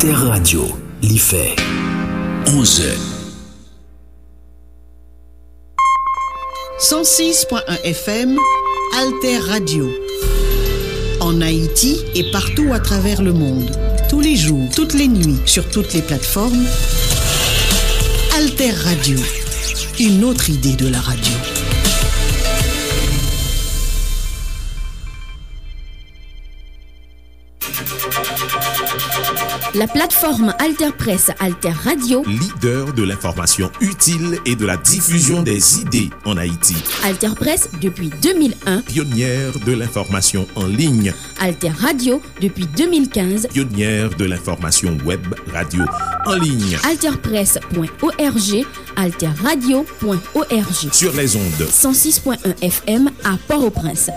Alter Radio, l'IFE, 11h. 106.1 FM, Alter Radio. En Haïti et partout à travers le monde. Tous les jours, toutes les nuits, sur toutes les plateformes. Alter Radio. Une autre idée de la radio. La plateforme Alter Press, Alter Radio, leader de l'information utile et de la diffusion des idées en Haïti. Alter Press depuis 2001, pionnière de l'information en ligne. Alter Radio depuis 2015, pionnière de l'information web radio en ligne. Alterpress.org, alterradio.org. Sur les ondes 106.1 FM à Port-au-Prince.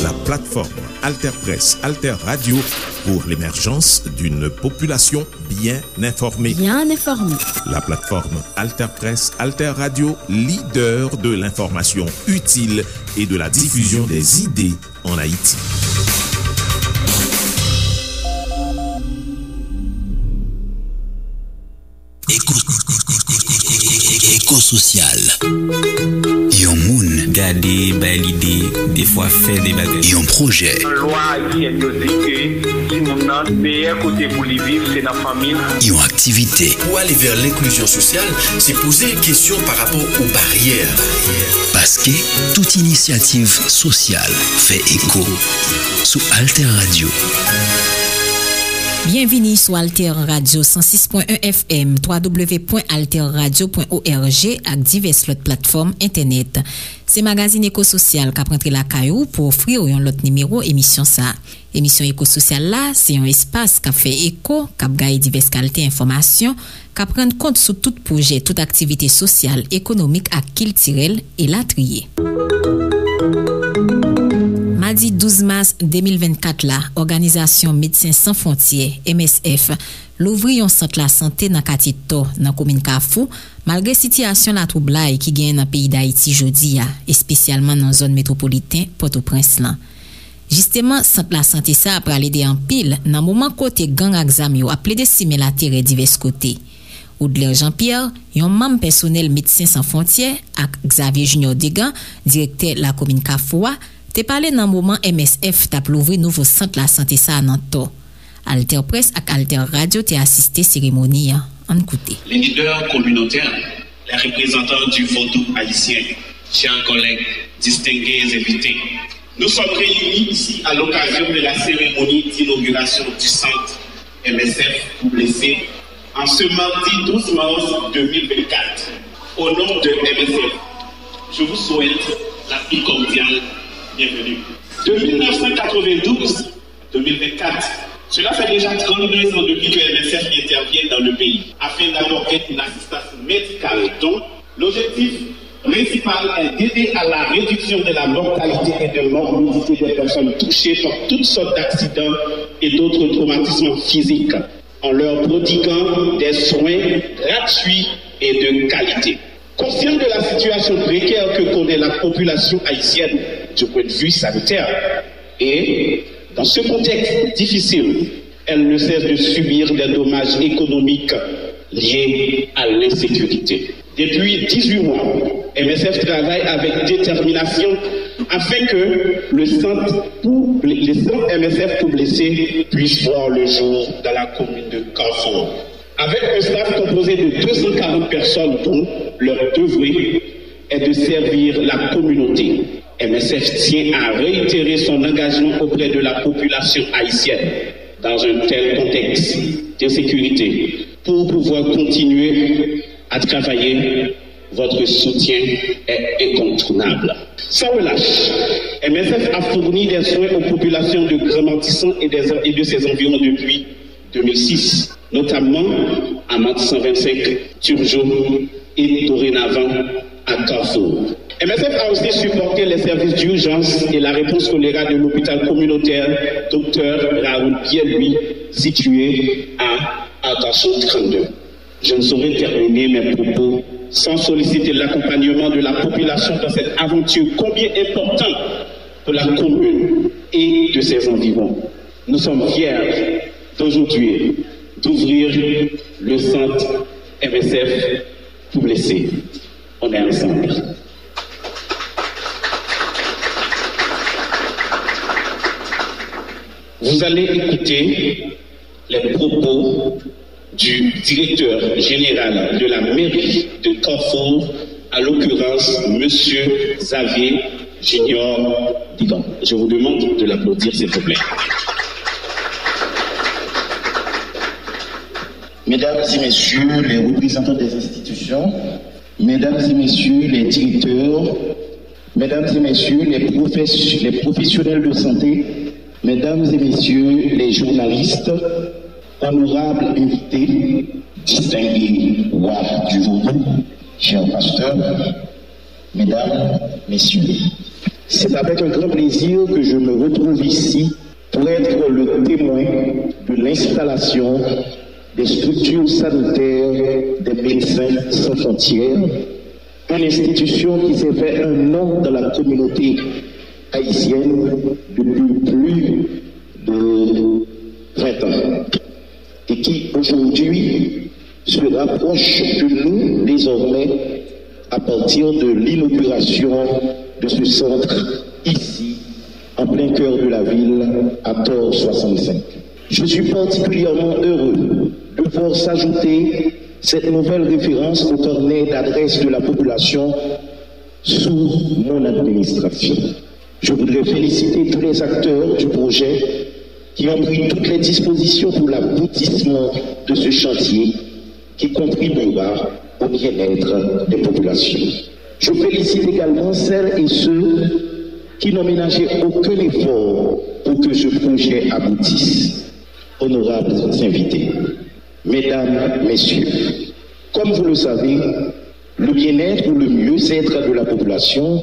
La plateforme Alter Press, Alter Radio pour l'émergence d'une population bien informée. Bien informée. La plateforme Alter Press, Alter Radio, leader de l'information utile et de la diffusion des idées en Haïti. Éco-social. Yon moun gade bay l'idée des fois fait des bagages. Yon projet. Loi haïtienne yo dit que si moun nan meilleur côté pour li vivre c'est dans famille. Yon activité. Pour aller vers l'inclusion sociale, c'est poser une question par rapport aux barrières. Parce que toute initiative sociale fait écho sous Alter Radio. Bienvenue sur Alter Radio 106.1 FM, www.alterradio.org ak divers lot plateforme internet. C'est magazine éco-social qui a pris la caillou pour offrir un lot numéro émission ça. Émission éco-social là, c'est un espace qui fait écho, qui a gagné diverses qualités informations, qui a prendre compte sur tout projet, toute activité sociale, économique et culturelle et la trier. Mardi 12 mars 2024 là, Organisation Médecins Sans Frontières MSF l'ouvri un centre la santé dans quartier To dans commune Kafou malgré situation la troublai qui gagne dans pays d'Haïti jodi a et spécialement dans zone métropolitaine Port-au-Prince là. Justement centre la santé ça pour aider en pile dans moment côté gang exam yo a plaidé simer la terre divers côtés. Oudler Jean-Pierre, un membre personnel Médecins Sans Frontières ak Xavier Junior Degan, directeur la commune Kafou te parlé dans moment MSF t'a l'ouvrir nouveau centre la santé ça dans To. Alter Press ak Alter Radio te assisté cérémonie en écouter. Les leaders communautaires, les représentants du vaudou haïtien, chers collègues, distingués invités, nous sommes réunis ici à l'occasion de la cérémonie d'inauguration du centre MSF pour blessés en ce mardi 12 mars 2024. Au nom de MSF, je vous souhaite la plus cordiale bienvenue. De 1992 à 2024, cela fait déjà 32 ans depuis que MSF intervient dans le pays afin d'apporter une assistance médicale dont l'objectif principal est d'aider à la réduction de la mortalité et de morbidité des personnes touchées par toutes sortes d'accidents et d'autres traumatismes physiques en leur prodiguant des soins gratuits et de qualité. Conscient de la situation précaire que connaît la population haïtienne du point de vue sanitaire et dans ce contexte difficile, elle ne cesse de subir des dommages économiques liés à l'insécurité. Depuis 18 mois, MSF travaille avec détermination afin que le centre MSF pour blessés puisse voir le jour dans la commune de Carrefour. Avec un staff composé de 240 personnes dont leur devoir est de servir la communauté. MSF tient à réitérer son engagement auprès de la population haïtienne dans un tel contexte d'insécurité pour pouvoir continuer à travailler. Votre soutien est incontournable. Sans relâche, MSF a fourni des soins aux populations de Grand-Matissan et de ses environs depuis 2006, notamment à Mat 125, Turgeon et dorénavant à Carrefour. MSF a aussi supporté les services d'urgence et la réponse choléra de l'hôpital communautaire Dr Raoul Pierre-Louis, situé à Arcachon 32. Je ne saurais terminer mes propos sans solliciter l'accompagnement de la population dans cette aventure combien importante pour la commune et de ses environs. Nous sommes fiers d'aujourd'hui d'ouvrir le centre MSF pour blessés. On est ensemble. Vous allez écouter les propos du directeur général de la mairie de Carrefour, à l'occurrence, Monsieur Xavier Junior Digan. Je vous demande de l'applaudir, s'il vous plaît. Mesdames et messieurs les représentants des institutions, mesdames et messieurs les directeurs, mesdames et messieurs les professionnels de santé, mesdames et messieurs les journalistes, honorables invités, distingués rois du Vaudou, chers pasteurs, mesdames, messieurs, c'est avec un grand plaisir que je me retrouve ici pour être le témoin de l'installation des structures sanitaires des Médecins sans frontières, une institution qui s'est fait un nom dans la communauté haïtienne depuis plus de 20 ans et qui aujourd'hui se rapproche de nous désormais à partir de l'inauguration de ce centre ici, en plein cœur de la ville, à Thor 65. Je suis particulièrement heureux de voir s'ajouter cette nouvelle référence au carnet d'adresse de la population sous mon administration. Je voudrais féliciter tous les acteurs du projet qui ont pris toutes les dispositions pour l'aboutissement de ce chantier qui contribuera au bien-être des populations. Je félicite également celles et ceux qui n'ont ménagé aucun effort pour que ce projet aboutisse. Honorables invités, mesdames, messieurs, comme vous le savez, le bien-être ou le mieux-être de la population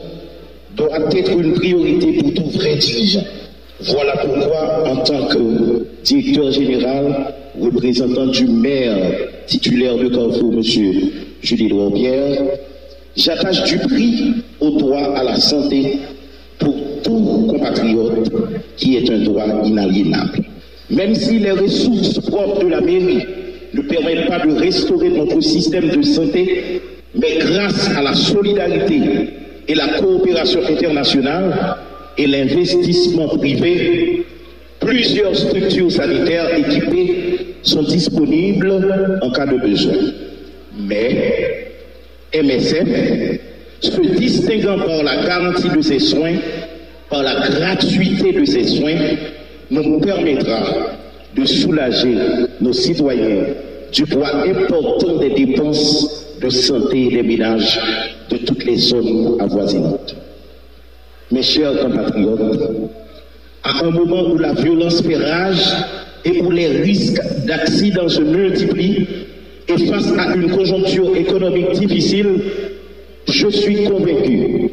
doit être une priorité pour tout vrai dirigeant. Voilà pourquoi, en tant que directeur général, représentant du maire titulaire de Carrefour, M. Julie Drobière, j'attache du prix au droit à la santé pour tout compatriote qui est un droit inaliénable. Même si les ressources propres de la mairie ne permettent pas de restaurer notre système de santé, mais grâce à la solidarité et la coopération internationale et l'investissement privé, plusieurs structures sanitaires équipées sont disponibles en cas de besoin. Mais MSF, se distinguant par la garantie de ses soins, par la gratuité de ses soins, nous permettra de soulager nos citoyens du poids important des dépenses de santé des ménages de toutes les zones avoisinantes. Mes chers compatriotes, à un moment où la violence fait rage et où les risques d'accidents se multiplient, et face à une conjoncture économique difficile, je suis convaincu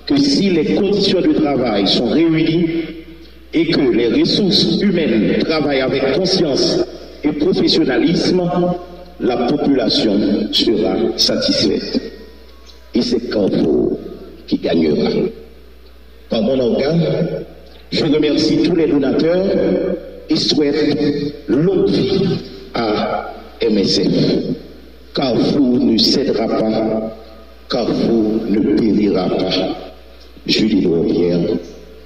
que si les conditions de travail sont réunies et que les ressources humaines travaillent avec conscience et professionnalisme, la population sera satisfaite. Et c'est Carrefour qui gagnera. Par mon organe, je remercie tous les donateurs et souhaite longue vie à MSF. Carrefour ne cédera pas, Carrefour ne périra pas. Julie Drobière,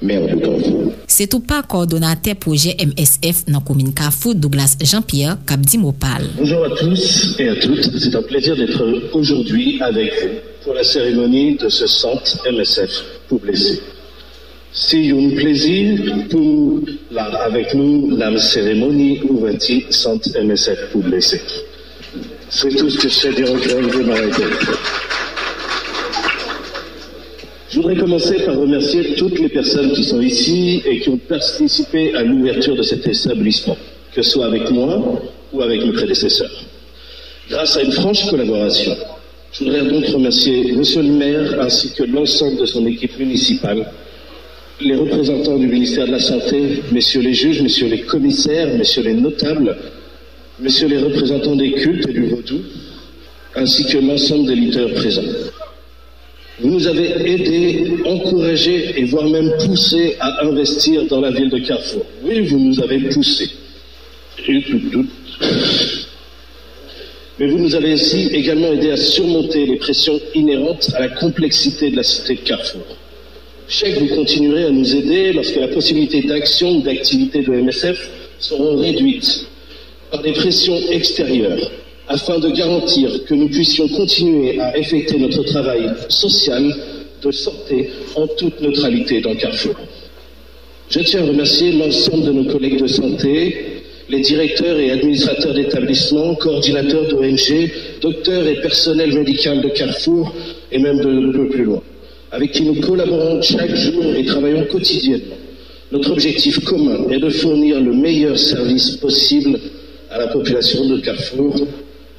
maire de Carrefour. C'est tout pas coordonnateur projet MSF dans la commune Carrefour, Douglas Jean-Pierre, Kabdi Mopal. Bonjour à tous et à toutes. C'est un plaisir d'être aujourd'hui avec vous pour la cérémonie de ce centre MSF pour blessés. C'est un plaisir pour avec nous la cérémonie ouverture centre MSF pour blessés. C'est tout ce que je sais dire au grand de ma tête. Je voudrais commencer par remercier toutes les personnes qui sont ici et qui ont participé à l'ouverture de cet établissement, que ce soit avec moi ou avec mes prédécesseurs. Grâce à une franche collaboration, je voudrais donc remercier Monsieur le maire ainsi que l'ensemble de son équipe municipale, les représentants du ministère de la Santé, messieurs les juges, messieurs les commissaires, messieurs les notables, messieurs les représentants des cultes et du Vaudou, ainsi que l'ensemble des leaders présents. Vous nous avez aidés, encouragés et voire même poussés à investir dans la ville de Carrefour. Oui, vous nous avez poussés. Mais vous nous avez aussi également aidé à surmonter les pressions inhérentes à la complexité de la cité de Carrefour. Je sais que vous continuerez à nous aider lorsque la possibilité d'action ou d'activité de MSF seront réduites par des pressions extérieures, afin de garantir que nous puissions continuer à effectuer notre travail social de santé en toute neutralité dans Carrefour. Je tiens à remercier l'ensemble de nos collègues de santé, les directeurs et administrateurs d'établissements, coordinateurs d'ONG, docteurs et personnel médical de Carrefour et même de peu plus loin, avec qui nous collaborons chaque jour et travaillons quotidiennement. Notre objectif commun est de fournir le meilleur service possible à la population de Carrefour.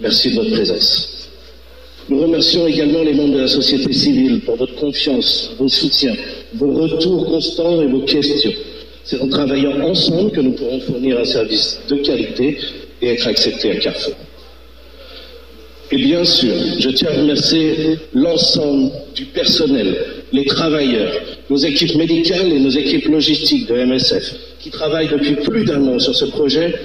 Merci de votre présence. Nous remercions également les membres de la société civile pour votre confiance, vos soutiens, vos retours constants et vos questions. C'est en travaillant ensemble que nous pourrons fournir un service de qualité et être acceptés à Carrefour. Et bien sûr, je tiens à remercier l'ensemble du personnel, les travailleurs, nos équipes médicales et nos équipes logistiques de MSF, qui travaillent depuis plus d'1 an sur ce projet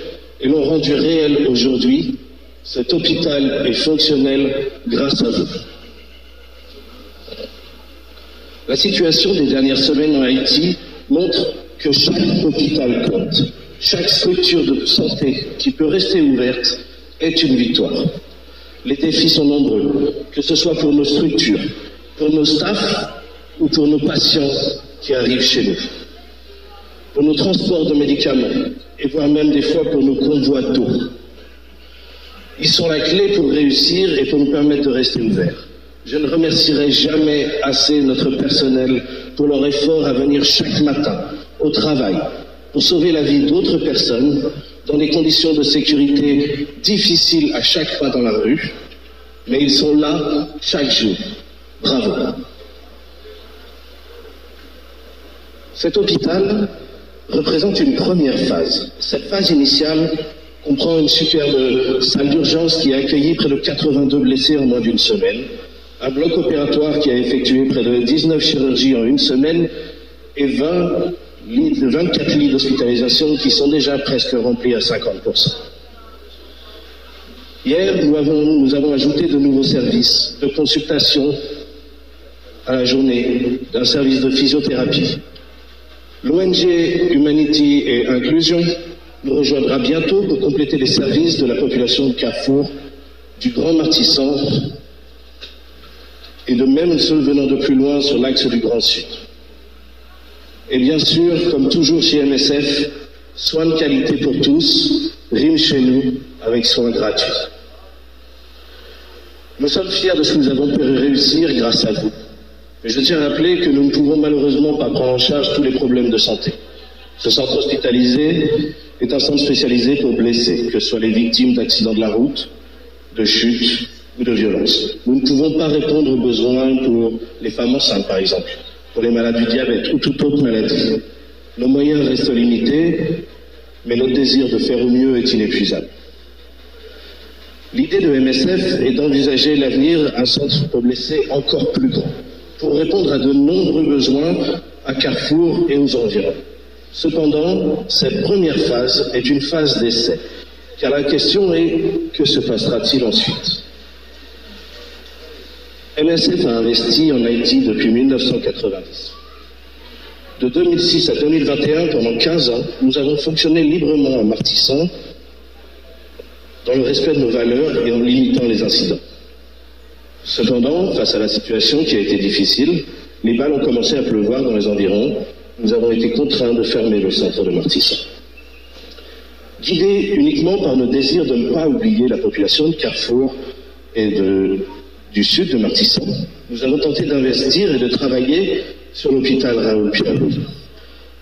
et l'ont rendu réel aujourd'hui. Cet hôpital est fonctionnel grâce à vous. La situation des dernières semaines en Haïti montre que chaque hôpital compte. Chaque structure de santé qui peut rester ouverte est une victoire. Les défis sont nombreux, que ce soit pour nos structures, pour nos staffs ou pour nos patients qui arrivent chez nous. Pour nos transports de médicaments et voire même des fois pour nos convois d'eau. Ils sont la clé pour réussir et pour nous permettre de rester ouverts. Je ne remercierai jamais assez notre personnel pour leur effort à venir chaque matin au travail pour sauver la vie d'autres personnes dans des conditions de sécurité difficiles à chaque pas dans la rue, mais ils sont là chaque jour. Bravo. Cet hôpital représente une première phase. Cette phase initiale comprend une superbe salle d'urgence qui a accueilli près de 82 blessés en moins d'1 semaine, un bloc opératoire qui a effectué près de 19 chirurgies en 1 semaine et 24 lits d'hospitalisation qui sont déjà presque remplis à 50%. Hier, nous avons ajouté de nouveaux services de consultation à la journée d'un service de physiothérapie. L'ONG Humanity et Inclusion nous rejoindra bientôt pour compléter les services de la population de Carrefour, du Grand Martissant et de même ceux venant de plus loin sur l'axe du Grand Sud. Et bien sûr, comme toujours chez MSF, soins de qualité pour tous, rime chez nous avec soins gratuits. Nous sommes fiers de ce que nous avons pu réussir grâce à vous. Mais je tiens à rappeler que nous ne pouvons malheureusement pas prendre en charge tous les problèmes de santé. Ce centre hospitalisé est un centre spécialisé pour blessés, que ce soit les victimes d'accidents de la route, de chutes ou de violences. Nous ne pouvons pas répondre aux besoins pour les femmes enceintes, par exemple, pour les malades du diabète ou toute autre maladie. Nos moyens restent limités, mais notre désir de faire au mieux est inépuisable. L'idée de MSF est d'envisager l'avenir un centre pour blessés encore plus grand, pour répondre à de nombreux besoins à Carrefour et aux environs. Cependant, cette première phase est une phase d'essai, car la question est, que se passera-t-il ensuite ? MSF a investi en Haïti depuis 1990. De 2006 à 2021, pendant 15 ans, nous avons fonctionné librement à Martissant, dans le respect de nos valeurs et en limitant les incidents. Cependant, face à la situation qui a été difficile, les balles ont commencé à pleuvoir dans les environs. Nous avons été contraints de fermer le centre de Martissant. Guidés uniquement par nos désirs de ne pas oublier la population de Carrefour et du sud de Martissant, nous avons tenté d'investir et de travailler sur l'hôpital Raoul Pialou.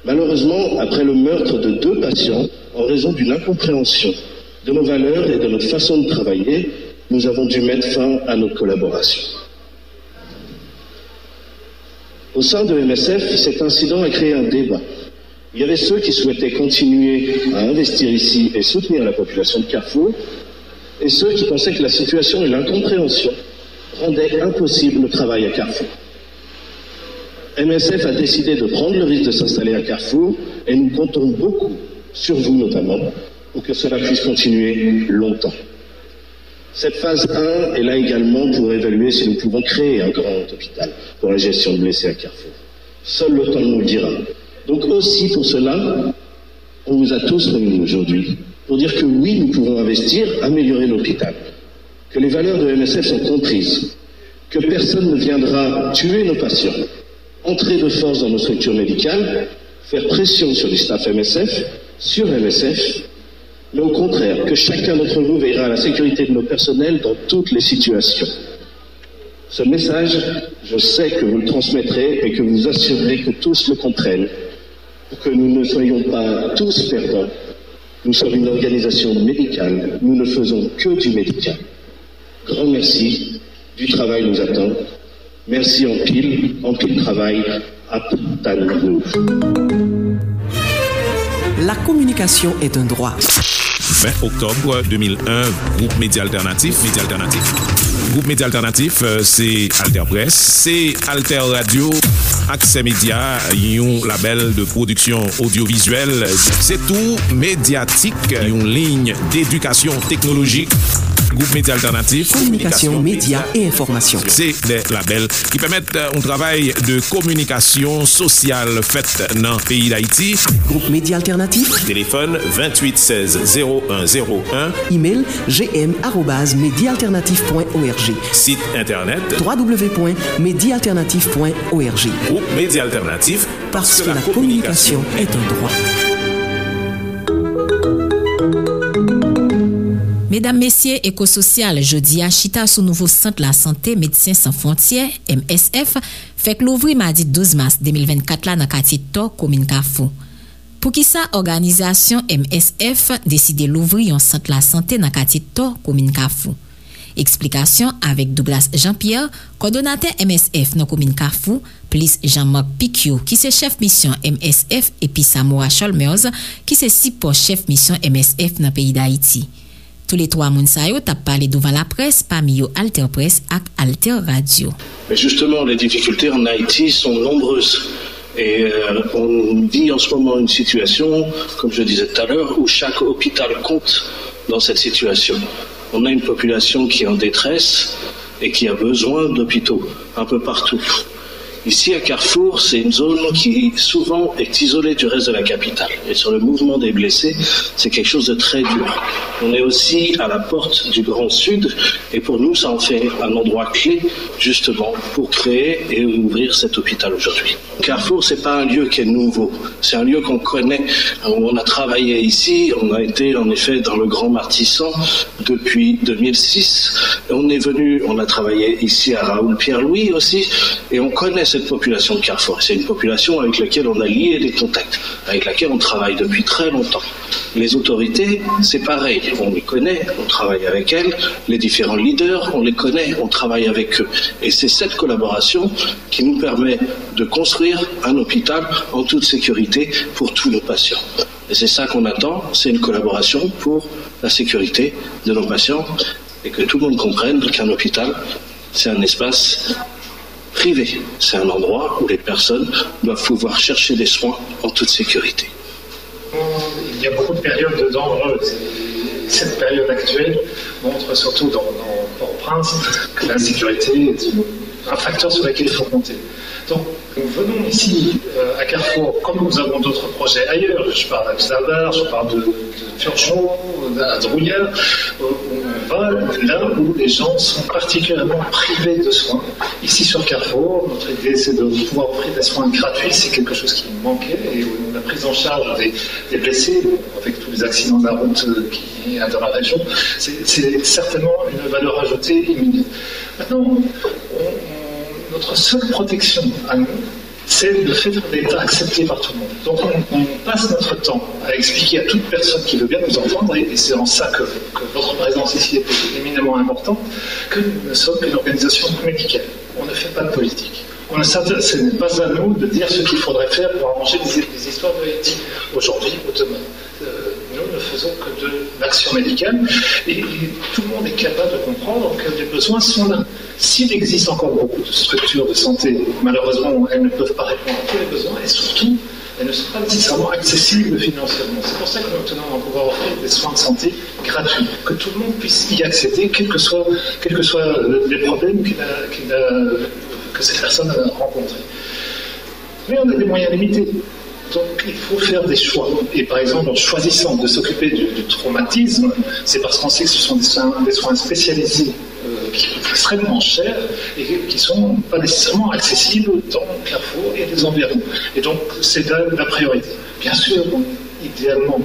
Malheureusement, après le meurtre de 2 patients, en raison d'une incompréhension de nos valeurs et de notre façon de travailler, nous avons dû mettre fin à notre collaboration. Au sein de MSF, cet incident a créé un débat. Il y avait ceux qui souhaitaient continuer à investir ici et soutenir la population de Carrefour, et ceux qui pensaient que la situation et l'incompréhension rendaient impossible le travail à Carrefour. MSF a décidé de prendre le risque de s'installer à Carrefour, et nous comptons beaucoup sur vous notamment, pour que cela puisse continuer longtemps. Cette phase 1 est là également pour évaluer si nous pouvons créer un grand hôpital pour la gestion de blessés à Carrefour. Seul le temps nous le dira. Donc aussi pour cela, on vous a tous réunis aujourd'hui pour dire que oui, nous pouvons investir, améliorer l'hôpital, que les valeurs de MSF sont comprises, que personne ne viendra tuer nos patients, entrer de force dans nos structures médicales, faire pression sur les staffs MSF, sur MSF, mais au contraire, que chacun d'entre vous veillera à la sécurité de nos personnels dans toutes les situations. Ce message, je sais que vous le transmettrez et que vous assurerez que tous le comprennent, pour que nous ne soyons pas tous perdants. Nous sommes une organisation médicale, nous ne faisons que du médical. Grand merci, du travail nous attend. Merci en pile travail, à nous. La communication est un droit. 20 octobre 2001, Groupe Média Alternatif. Groupe Média Alternatif, c'est Alter Presse, c'est Alter Radio, Accès Média, un label de production audiovisuelle. C'est tout médiatique, une ligne d'éducation technologique. Groupe Média Alternatif. Communication, médias et information. C'est des labels qui permettent un travail de communication sociale faite dans le pays d'Haïti. Groupe Média Alternatif. Téléphone 28 16 0101. Email gm@mediaalternatif.org. Site internet www.mediaalternatif.org. Groupe Média Alternatif. Parce que la communication est un droit. Mesdames, messieurs, Éco-Social, jeudi à Chita sous nouveau centre la santé Médecins Sans Frontières, MSF, fait que l'ouvrir mardi 12 mars 2024 là dans quartier Tor, commune Carrefour. Pour qui ça, organisation MSF décide l'ouvrir un centre la santé dans quartier Tor, commune Carrefour. Explication avec Douglas Jean-Pierre, coordonnateur MSF dans commune Carrefour, plus Jean-Marc Piquio, qui c'est chef mission MSF, et puis Samoa Chalmers, qui c'est support chef mission MSF dans pays d'Haïti. Tous les trois Mounsayo t'as parlé devant la presse, parmi eux Alter Presse et Alter Radio. Mais justement, les difficultés en Haïti sont nombreuses. Et on vit en ce moment une situation, comme je disais tout à l'heure, où chaque hôpital compte dans cette situation. On a une population qui est en détresse et qui a besoin d'hôpitaux un peu partout. Ici à Carrefour, c'est une zone qui souvent est isolée du reste de la capitale. Et sur le mouvement des blessés, c'est quelque chose de très dur. On est aussi à la porte du Grand Sud et pour nous, ça en fait un endroit clé justement pour créer et ouvrir cet hôpital aujourd'hui. Carrefour, c'est pas un lieu qui est nouveau. C'est un lieu qu'on connaît. On a travaillé ici, on a été en effet dans le Grand Martissant depuis 2006. On est venu, on a travaillé ici à Raoul Pierre-Louis aussi et on connaît cette population de Carrefour. C'est une population avec laquelle on a lié des contacts, avec laquelle on travaille depuis très longtemps. Les autorités, c'est pareil. On les connaît, on travaille avec elles. Les différents leaders, on les connaît, on travaille avec eux. Et c'est cette collaboration qui nous permet de construire un hôpital en toute sécurité pour tous nos patients. Et c'est ça qu'on attend, c'est une collaboration pour la sécurité de nos patients et que tout le monde comprenne qu'un hôpital, c'est un espace privé. C'est un endroit où les personnes doivent pouvoir chercher des soins en toute sécurité. Il y a beaucoup de périodes dangereuses. Cette période actuelle montre surtout dans Port-au-Prince que l'insécurité est un facteur sur lequel il faut compter. Donc, nous venons ici à Carrefour, comme nous avons d'autres projets ailleurs, je parle d'Absabar, je parle de Turgeon, à Drouillard, on va là où les gens sont particulièrement privés de soins. Ici sur Carrefour, notre idée c'est de pouvoir offrir des soins gratuits, c'est quelque chose qui nous manquait, et la prise en charge des blessés, avec tous les accidents de la route qui y a dans la région, c'est certainement une valeur ajoutée immédiate. Maintenant, notre seule protection à nous, c'est le fait d'être accepté par tout le monde. Donc on passe notre temps à expliquer à toute personne qui veut bien nous entendre, et c'est en ça que votre présence ici est éminemment importante, que nous ne sommes qu'une organisation médicale. On ne fait pas de politique. Ce n'est pas à nous de dire ce qu'il faudrait faire pour arranger des histoires de Haïti aujourd'hui ou demain. Nous ne faisons que de l'action médicale et tout le monde est capable de comprendre que les besoins sont là. S'il existe encore beaucoup de structures de santé, malheureusement, elles ne peuvent pas répondre à tous les besoins et surtout, elles ne sont pas nécessairement accessibles financièrement. C'est pour ça que nous tenons à pouvoir offrir des soins de santé gratuits, que tout le monde puisse y accéder, quels que soient les problèmes que cette personne a rencontrés. Mais on a des moyens limités. Donc il faut faire des choix. Et par exemple, en choisissant de s'occuper du traumatisme, c'est parce qu'on sait que ce sont des soins spécialisés qui coûtent extrêmement cher et qui ne sont pas nécessairement accessibles dans Carrefour et les environs. Et donc c'est la priorité. Bien sûr, idéalement,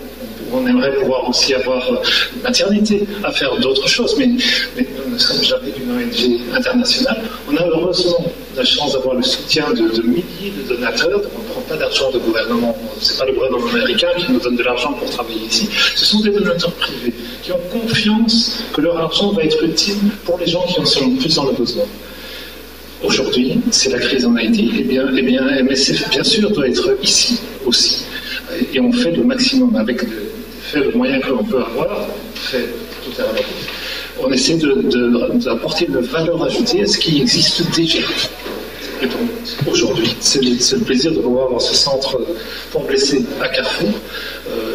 on aimerait pouvoir aussi avoir une maternité à faire d'autres choses, mais nous ne sommes jamais une ONG internationale. On a heureusement la chance d'avoir le soutien de milliers de donateurs. On ne prend pas d'argent de gouvernement. Ce n'est pas le gouvernement américain qui nous donne de l'argent pour travailler ici. Ce sont des donateurs privés qui ont confiance que leur argent va être utile pour les gens qui en sont le plus dans le besoin. Aujourd'hui, c'est la crise en Haïti. Eh bien, MSF, bien sûr, doit être ici aussi. Et on fait le maximum avec le moyen que l'on peut avoir, fait tout à l'heure. On essaie d'apporter une valeur ajoutée à ce qui existe déjà. Et donc, aujourd'hui, c'est le plaisir de pouvoir avoir ce centre pour blessés à Carrefour.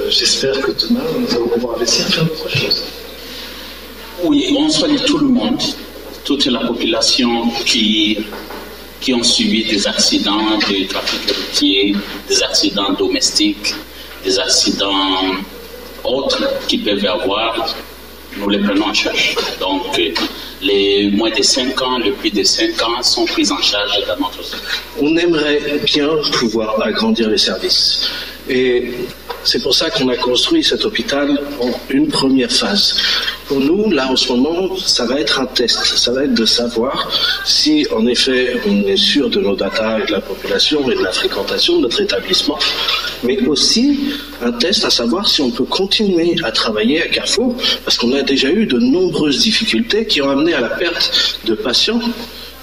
J'espère que demain, nous allons pouvoir laisser faire d'autres choses. Oui, on soigne tout le monde, toute la population qui ont subi des accidents de trafic routier, des accidents domestiques, des accidents autres qui peuvent avoir, nous les prenons en charge. Donc, les moins de 5 ans, le plus de 5 ans sont pris en charge dans notre secteur. On aimerait bien pouvoir agrandir les services. Et c'est pour ça qu'on a construit cet hôpital en une première phase. Pour nous, là, en ce moment, ça va être un test. Ça va être de savoir si, en effet, on est sûr de nos datas et de la population et de la fréquentation de notre établissement, mais aussi un test à savoir si on peut continuer à travailler à Carrefour, parce qu'on a déjà eu de nombreuses difficultés qui ont amené à la perte de patients.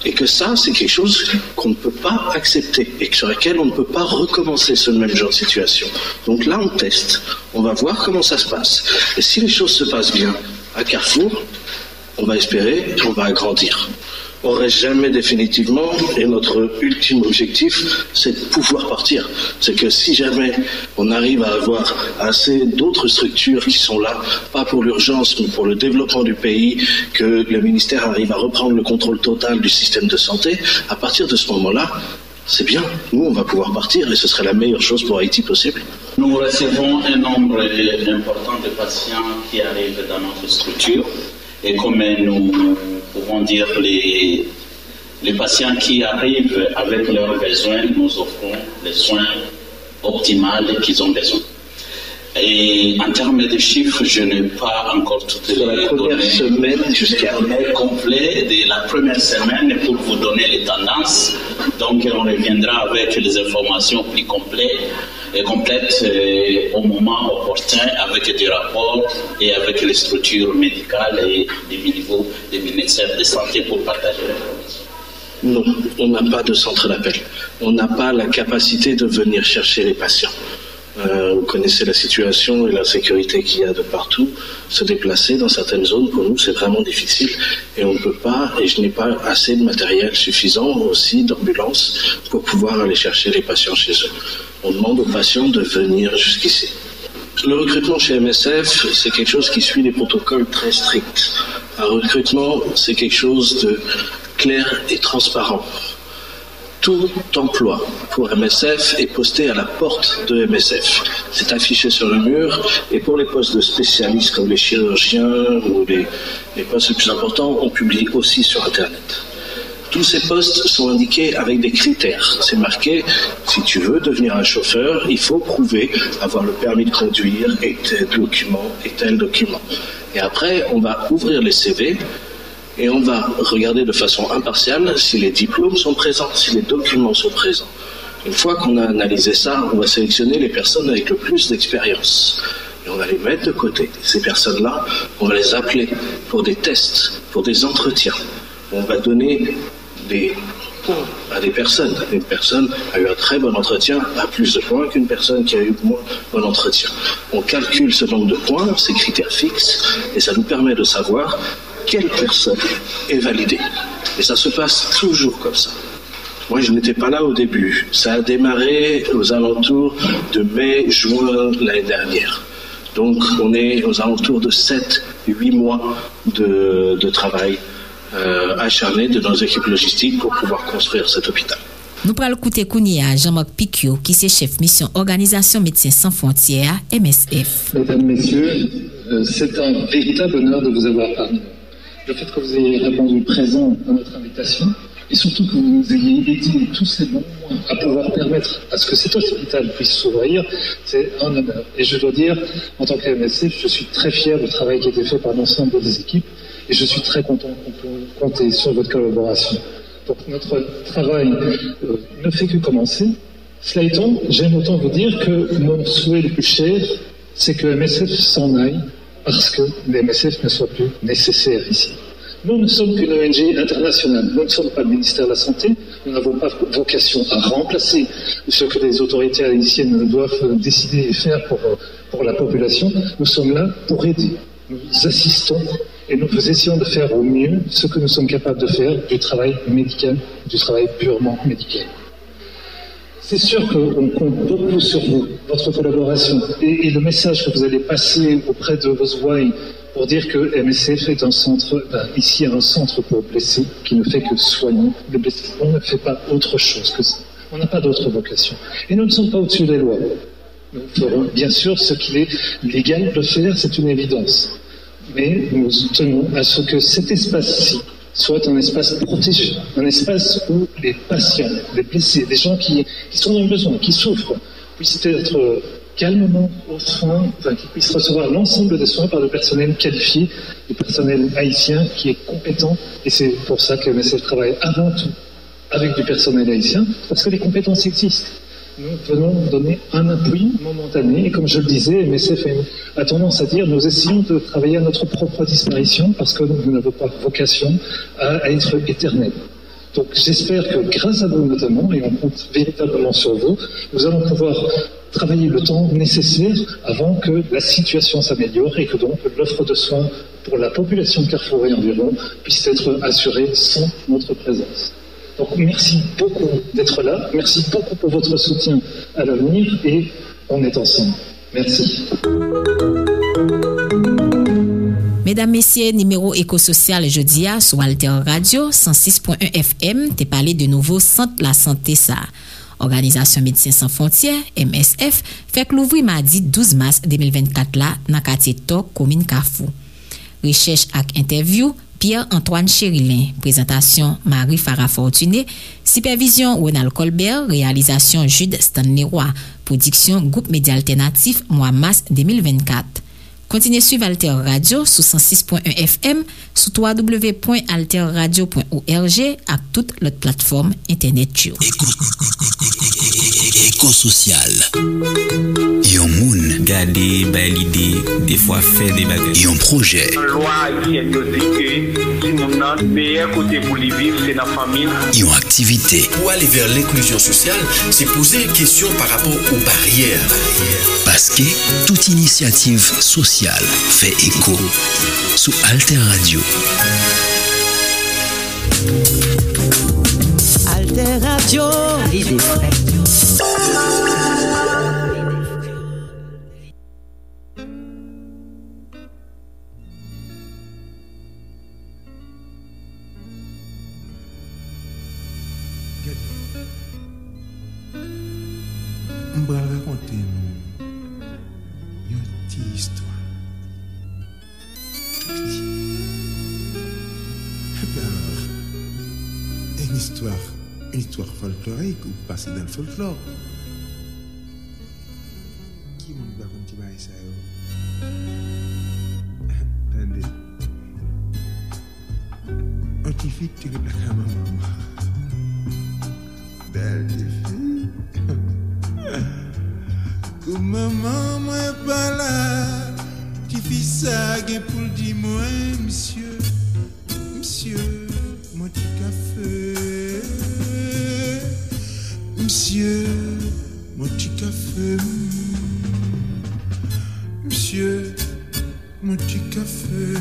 Et que ça, c'est quelque chose qu'on ne peut pas accepter et sur lequel on ne peut pas recommencer ce même genre de situation. Donc là, on teste. On va voir comment ça se passe. Et si les choses se passent bien à Carrefour, on va espérer qu'on va agrandir. On ne reste jamais définitivement, et notre ultime objectif, c'est de pouvoir partir. C'est que si jamais on arrive à avoir assez d'autres structures qui sont là, pas pour l'urgence, mais pour le développement du pays, que le ministère arrive à reprendre le contrôle total du système de santé, à partir de ce moment-là, c'est bien. Nous, on va pouvoir partir, et ce serait la meilleure chose pour Haïti possible. Nous recevons un nombre important de patients qui arrivent dans notre structure, et comme nous pouvons dire les patients qui arrivent avec leurs besoins, nous offrons les soins optimaux qu'ils ont besoin. Et en termes de chiffres, je n'ai pas encore toutes les données complètes de la première semaine pour vous donner les tendances. Donc on reviendra avec les informations plus complètes au moment opportun avec des rapports et avec les structures médicales et des niveaux des ministères de santé pour partager l'information. Non, on n'a pas de centre d'appel. On n'a pas la capacité de venir chercher les patients. Vous connaissez la situation et la sécurité qu'il y a de partout. Se déplacer dans certaines zones, pour nous, c'est vraiment difficile. Et on ne peut pas, et je n'ai pas assez de matériel suffisant aussi, d'ambulance, pour pouvoir aller chercher les patients chez eux. On demande aux patients de venir jusqu'ici. Le recrutement chez MSF, c'est quelque chose qui suit des protocoles très stricts. Un recrutement, c'est quelque chose de clair et transparent. Tout emploi pour MSF est posté à la porte de MSF. C'est affiché sur le mur, et pour les postes de spécialistes comme les chirurgiens ou les postes les plus importants, on publie aussi sur Internet. Tous ces postes sont indiqués avec des critères. C'est marqué, si tu veux devenir un chauffeur, il faut prouver avoir le permis de conduire et tel document. Et après, on va ouvrir les CV et on va regarder de façon impartiale si les diplômes sont présents, si les documents sont présents. Une fois qu'on a analysé ça, on va sélectionner les personnes avec le plus d'expérience. Et on va les mettre de côté. Ces personnes-là, on va les appeler pour des tests, pour des entretiens. On va donner des points à des personnes. Une personne a eu un très bon entretien, a plus de points qu'une personne qui a eu moins bon entretien. On calcule ce nombre de points, ces critères fixes, et ça nous permet de savoir quelle personne est validée. Et ça se passe toujours comme ça. Moi, je n'étais pas là au début. Ça a démarré aux alentours de mai-juin l'année dernière. Donc, on est aux alentours de 7-8 mois de travail acharné de nos équipes logistiques pour pouvoir construire cet hôpital. Nous prenons le coup de Kounia, Jean-Marc Piquio, qui est chef mission Organisation Médecins Sans Frontières, MSF. Mesdames, Messieurs, c'est un véritable honneur de vous avoir parmi nous. Le fait que vous ayez répondu présent à notre invitation, et surtout que vous nous ayez aidé tous ces bons mois à pouvoir permettre à ce que cet hôpital puisse s'ouvrir, c'est un honneur. Et je dois dire, en tant que MSF, je suis très fier du travail qui a été fait par l'ensemble des équipes, et je suis très content qu'on peut compter sur votre collaboration. Donc notre travail ne fait que commencer. Cela étant, j'aime autant vous dire que mon souhait le plus cher, c'est que MSF s'en aille parce que les MSF ne soient plus nécessaires ici. Nous ne sommes qu'une ONG internationale. Nous ne sommes pas le ministère de la Santé. Nous n'avons pas vocation à remplacer ce que les autorités haïtiennes doivent décider et faire pour la population. Nous sommes là pour aider. Nous assistons et nous essayons de faire au mieux ce que nous sommes capables de faire du travail médical, du travail purement médical. C'est sûr qu'on compte beaucoup sur vous, votre collaboration et le message que vous allez passer auprès de vos ouailles pour dire que MSF est un centre, ici un centre pour blessés qui ne fait que soigner les blessés. On ne fait pas autre chose que ça. On n'a pas d'autre vocation. Et nous ne sommes pas au-dessus des lois. Nous ferons bien sûr ce qu'il est légal de faire, c'est une évidence. Mais nous tenons à ce que cet espace-ci soit un espace protégé, un espace où les patients, les blessés, des gens qui sont dans le besoin, qui souffrent, puissent être calmement aux soins, qu'ils puissent recevoir l'ensemble des soins par le personnel qualifié, le personnel haïtien qui est compétent, et c'est pour ça que MSF travaille avant tout avec du personnel haïtien, parce que les compétences existent. Nous venons donner un appui momentané, et comme je le disais, MSF a tendance à dire, nous essayons de travailler à notre propre disparition, parce que nous n'avons pas vocation à être éternels. Donc j'espère que grâce à vous notamment, et on compte véritablement sur vous, nous allons pouvoir travailler le temps nécessaire avant que la situation s'améliore et que donc l'offre de soins pour la population de Carrefour et environ puisse être assurée sans notre présence. Donc merci beaucoup d'être là, merci beaucoup pour votre soutien à l'avenir et on est ensemble. Merci. Mesdames, Messieurs, numéro éco-social jeudi sur Alter Radio 106.1 FM, t'es parlé de nouveau Centre la Santé ça. Organisation Médecins Sans Frontières, MSF, fait que l'ouvrir mardi 12 mars 2024 là, dans quartier Tok, commune Carrefour. Recherche ak interview, Pierre-Antoine Chérilin, présentation Marie Farah Fortuné, supervision Ronald Colbert, réalisation Jude Stanley Roy, production Groupe Média Alternatif, mois mars 2024. Continuez suivre Alter Radio sous 106.1 FM, sous www.alterradio.org et toute l'autre plateforme internet. Éco-social. Yon moun. Gade, bay l'idée, des fois faire des bagages. Yon projet. Loi haïtienne nous dit que si mon nan, meilleur côté pour les vivre, c'est la famille. Yon activité. Pour aller vers l'inclusion sociale, c'est poser une question par rapport aux barrières. Parce que toute initiative sociale fait écho sous Alter Radio. Alter Radio, l'idée fraîche. On va raconter une petite histoire. Une histoire folklorique ou passée dans le folklore. Qui m'a dit qu'on t'y va ça? Attendez. Un petit fille qui est la maman. Belle fille. Comme maman moi pas là. Petit fille ça pour dire moi monsieur mon petit café. Monsieur, mon petit café. Monsieur, mon petit café.